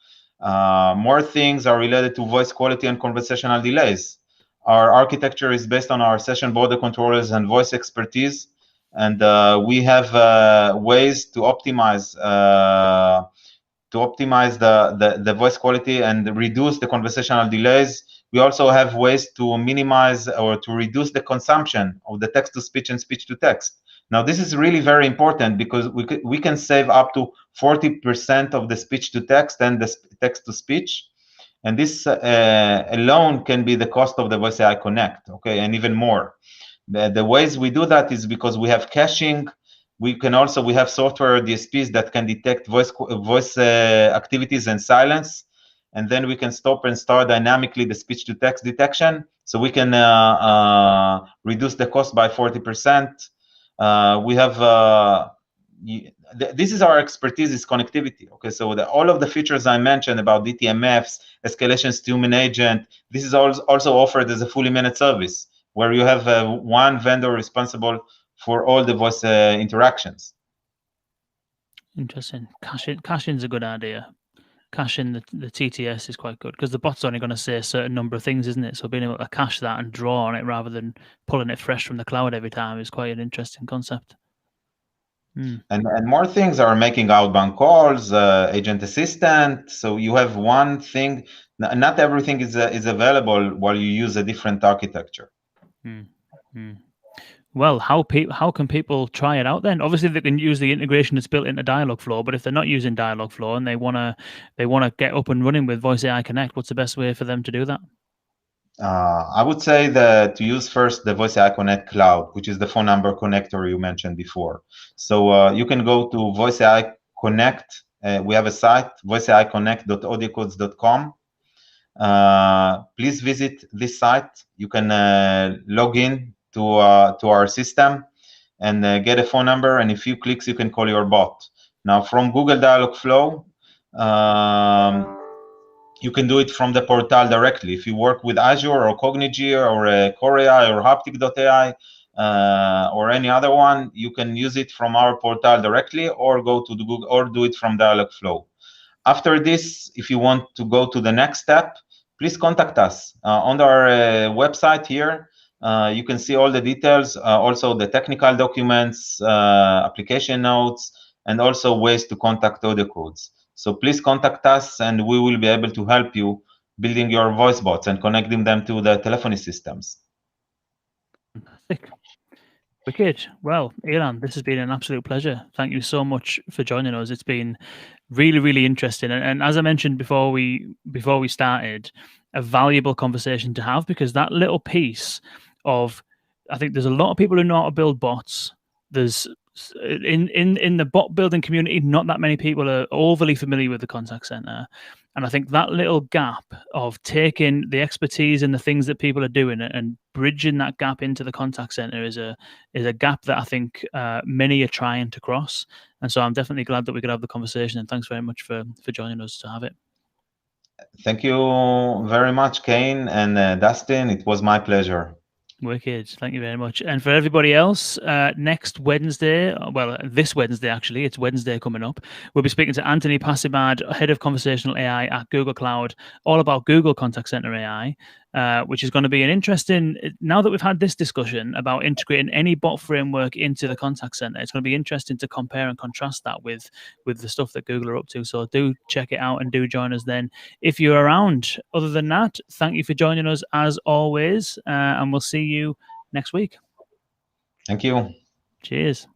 More things are related to voice quality and conversational delays. Our architecture is based on our session border controllers and voice expertise, and we have ways to optimize the voice quality and reduce the conversational delays. We also have ways to minimize or to reduce the consumption of the text-to-speech and speech-to-text. Now, this is really very important because we can save up to 40% of the speech-to-text and the text-to-speech, and this alone can be the cost of the Voice AI Connect, okay, and even more. The ways we do that is because we have caching. We have software DSPs that can detect voice activities and silence, and then we can stop and start dynamically the speech-to-text detection. So we can reduce the cost by 40%. We have this is our expertise, is connectivity. Okay, so all of the features I mentioned about DTMFs, escalations to human agent, this is also offered as a fully managed service where you have one vendor responsible for all the voice interactions. Interesting. Caching's a good idea. Caching the TTS is quite good because the bot's only going to say a certain number of things, isn't it? So being able to cache that and draw on it rather than pulling it fresh from the cloud every time is quite an interesting concept. And more things are making outbound calls, agent assistant. So you have one thing. Not everything is available while you use a different architecture. Well, how can people try it out then? Obviously, they can use the integration that's built into Dialogflow, but if they're not using Dialogflow and they wanna get up and running with Voice AI Connect, what's the best way for them to do that? I would say that to use first the Voice AI Connect Cloud, which is the phone number connector you mentioned before. So you can go to Voice AI Connect. We have a site, voiceiConnect.audiocodes.com. Please visit this site. You can log in to our system and get a phone number, and in a few clicks you can call your bot. Now from Google Dialogflow, you can do it from the portal directly. If you work with Azure or Cognigy or Core AI or Haptic.ai or any other one, you can use it from our portal directly or go to the Google or do it from Dialogflow. After this, if you want to go to the next step, please contact us on our website here. You can see all the details, also the technical documents, application notes, and also ways to contact AudioCodes. So please contact us and we will be able to help you building your voice bots and connecting them to the telephony systems. Fantastic. Wicked. Well, Ilan, this has been an absolute pleasure. Thank you so much for joining us. It's been really, really interesting. And as I mentioned before we started, a valuable conversation to have, because that little piece of, I think there's a lot of people who know how to build bots. There's in the bot building community, not that many people are overly familiar with the contact center. And I think that little gap of taking the expertise and the things that people are doing and bridging that gap into the contact center is a gap that I think many are trying to cross. And so I'm definitely glad that we could have the conversation. And thanks very much for joining us to have it. Thank you very much, Kane and Dustin. It was my pleasure. Wicked. Thank you very much. And for everybody else, next Wednesday, well, this Wednesday, actually, it's Wednesday coming up, we'll be speaking to Anthony Passibad, Head of Conversational AI at Google Cloud, all about Google Contact Center AI, which is going to be an interesting, now that we've had this discussion about integrating any bot framework into the contact center, it's going to be interesting to compare and contrast that with the stuff that Google are up to. So do check it out and do join us then if you're around. Other than that, thank you for joining us as always, and we'll see you next week. Thank you. Cheers.